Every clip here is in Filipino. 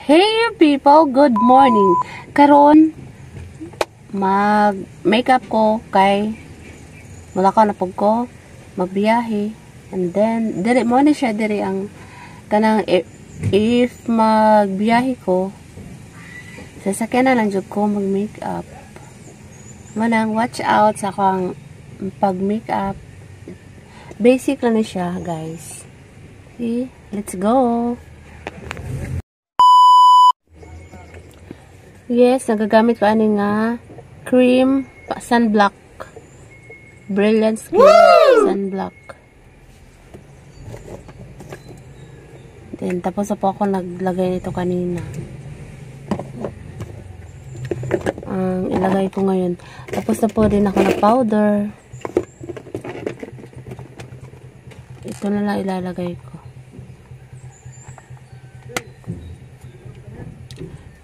Hey people, good morning. Karon mag-makeup ko kay wala ka na pug ko magbiyahe, and then diri mo ni siya diri ang kanang if magbiyahe ko sasakyan na lang jud ko mag-makeup. Manang watch out sa akong pag-makeup. Basic lang ni siya, guys. See? Let's go. Yes, nagagamit ko ani nga cream sunblock. Brilliant Skin sunblock. Then tapos po ako naglagay nito kanina. Ang ilagay ko ngayon. Tapos na po din ako ng powder. Ito na lang ilalagay ko.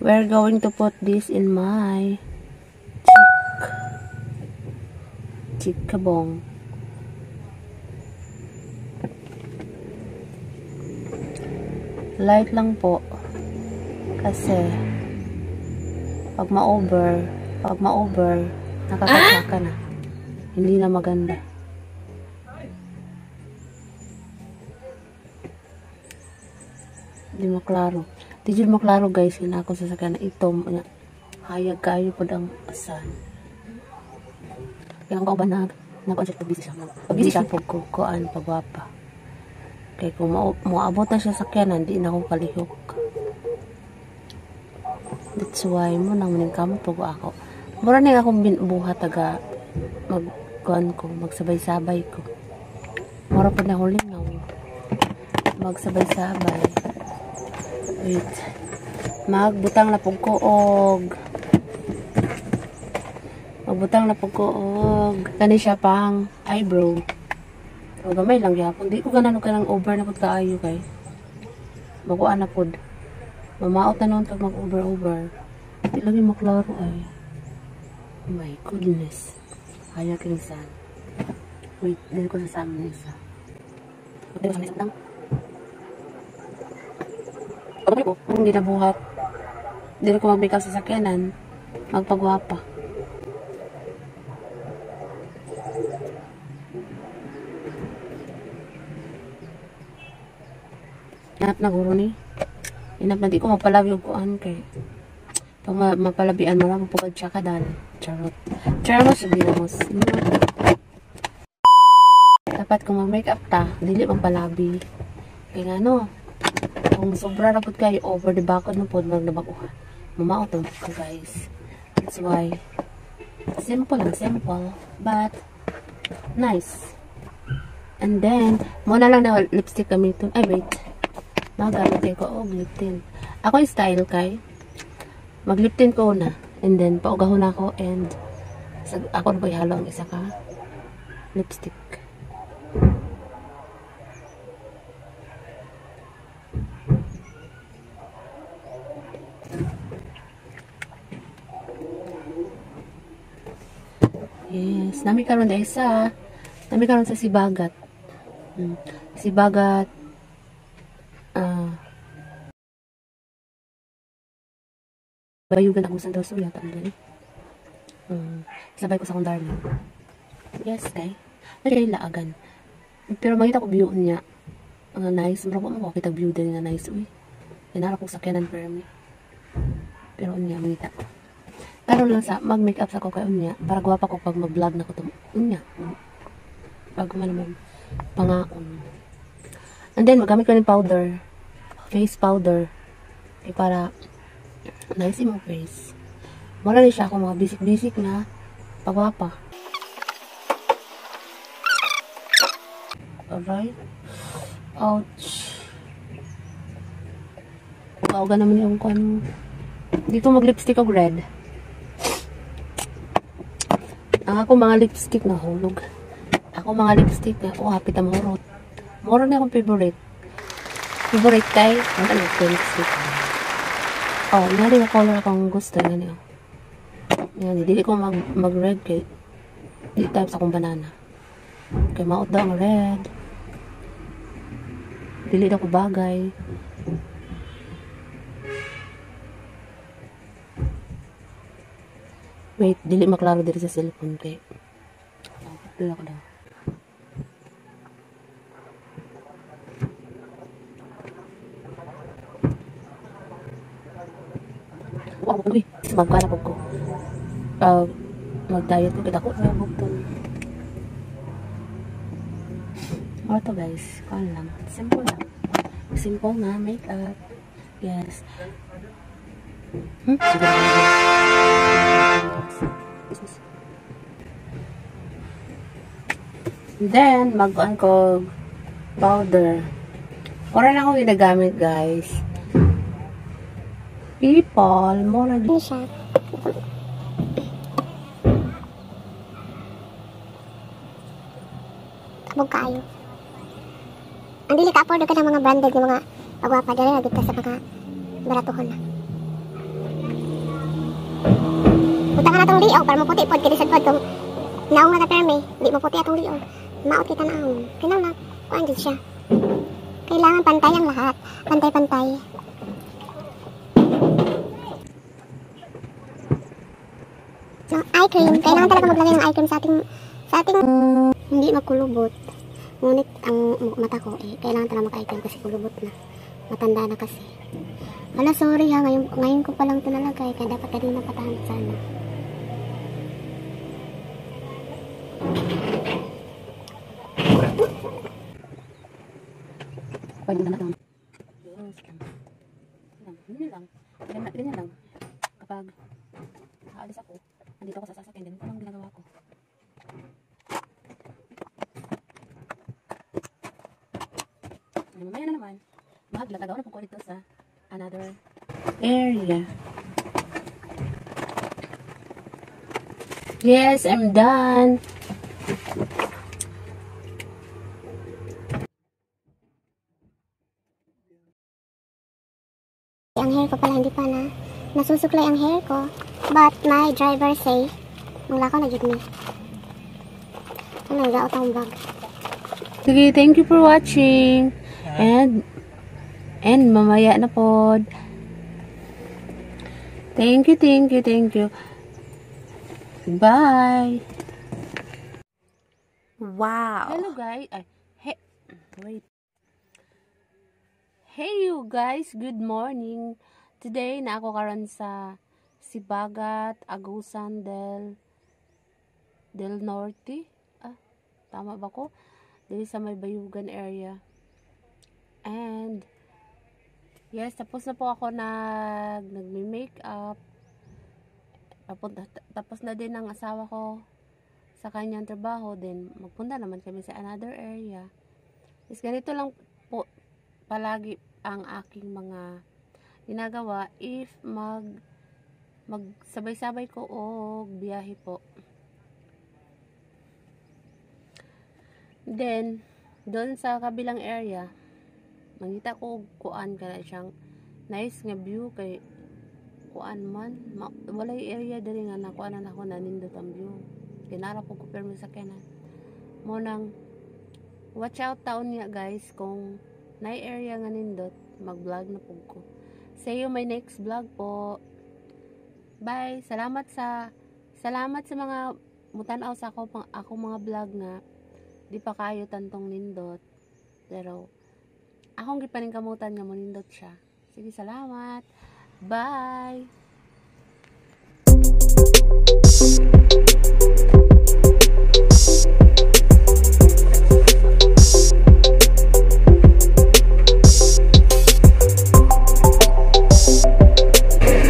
We're going to put this in my cheek kabong. Light lang po. Kasi pag ma-over, nakakasaka na. Hindi na maganda. Hindi maklaro. Di maklaro guys, yun ako sasakyan na ito. Hayag kayo po ang asan. Kaya ang kauban na nag-adjust pag busy siya. Pag busy siya, pagkukuan, pagwapa. Kaya kung maabot na siya sakyanan, di na akong palihok. That's why mo nang maningkamot pag ako. Mura na akong binubuhat taga magkuan ko, magsabay-sabay ko. Mura pa na akong lingaw. Magsabay-sabay. Wait. Magbutang na pagkuog. Magbutang na pagkuog. Kani siya pang eyebrow. O gamay lang yapon. Di ko ganano ka ng over na pagkaayo kay. Baguan na pod. Mamaot na noon pag mag-over. Di lagi maklaro ay. Oh my goodness. Kaya kinisan. Wait. Dili ko sasama nisa. Dili ko sasama nisa. Kung ginabuhat, hindi ko mag-makeup sa sakyanan, magpagwapa. Inap na guro ni. Inap na di ko mapalabi yung kuan kay. Pag mapalabian mo lang, pagpagad siya ka dali. Charot. Charot sabihin mo. Dapat kung mag-makeup ta, dili magpalabi. Kaya nga no, kung sobra na po kayo, over the bakod mo po, magnabaguhan. Mamaot na po guys. That's why, simple lang, simple, but nice. And then, muna lang na lipstick kami ito. Ay, wait. Magagamit ko, lip tint. Ako yung style kay, mag-lip tint ko na. And then, paugahon ako, and ako na po ihalo ang isa ka lipstick. Yes, nami karon dahil sa sibagat. Sibagat bayugan ako sa daw suya tanda. Sabay ko sa akong darling. Yes, kay. Nagay laagan. Pero makita ko view niya. Nice, bro mo kita view din nga nice uy. Inara ko sakyanan permi. Pero unya makita ko. Karon lang sa mag-makeup sa ko kay unya para gwapa ko pag mag-vlog na ko to unya. Pag man pangaon. And then magamit ko ng powder, face powder. Kay para nice imong face. Mura ni siya ako mga basic na pagwapa. Alright. Ouch. Kauga naman yung kung dito mag-lipstick og red. Ang ako mga lipstick na hulog. Ako mga lipstick na hapit ang morot. Moro na akong favorite. Favorite kay ano ko lipstick. Oh, nari na color akong gusto yan. Yan, hindi ko mag-red kay di type sa akong banana. Kay maot daw ang red. Dili na ko bagay. Wait, dili maklaro diri sa cellphone kay. Dala ko daw. Wow, uy, magkala ko. Mag-diet ko kita ko sa bukton. Ito guys, kung lang. Simple lang. Simple na makeup. Yes. Then, mag-on ko powder. Ora lang ako ginagamit, guys. People, mura din siya. Kabog kaayo. Ang dili ka afford ka ng mga branded ng mga pagwapa dali agad ka sa mga baratuhon na. Punta ka na itong liaw para maputi po kaya sad pod naong na perme, di maputi atong liaw. Maot kita na ang. Kinaw na kuan din siya. Kailangan pantay ang lahat. Pantay-pantay. So, eye cream. Kailangan talaga maglagay ng eye cream sa ating hindi makulubot. Ngunit ang mata ko kailangan talaga mag-eye cream kasi kulubot na. Matanda na kasi. Hala, sorry ha. Ngayon ko pa lang ito nalagay. Kaya dapat kanina patahan sana. Pwede na lang. Ganyan lang. Kapag aalis ako, nandito ako sa sasakyan, ganito lang ginagawa ko. Mamaya na naman, maglagaw na po ko dito sa another area. Yes, I'm done. Ang hair ko pala hindi pa nasusuklay ang hair ko. But my driver say, manglakaw na jud mi. Ano gaot ang bag. Sige, thank you for watching. And mamaya na pod. Thank you. Bye. Wow. Hello guys. Wait. Hey you guys, good morning. Today na ako karon sa Sibagat, Agusan del Norte. Tama ba ko? Dili sa may Bayugan area. And yes, tapos na po ako nagme-makeup. Tapos na din ang asawa ko sa kanyang trabaho. Then magpunta naman kami sa another area. Is ganito lang po palagi ang aking mga ginagawa if magsabay-sabay ko o biyahe po. Then doon sa kabilang area mangita ko kuan kana siyang nice nga view kay kuan man walay area diri nga nakuanan ako nanindot ang view kinara po ko permi sa kanan mo nang watch out taon niya guys kung na area nga nindot mag-vlog na po ko. See you my next vlog po. Bye. Salamat sa mga mutanaw sa ako mga vlog nga di pa kayo tantong nindot. Pero akong gipaning kamutan nga mo nindot siya. Sige, salamat. Bye.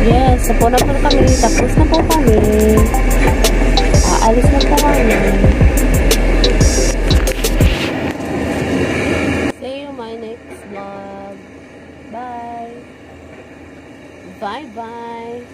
Yes, sa po na po kami. Tapos na po kami. Aalis na po kami. See you my next vlog. Bye. Bye-bye.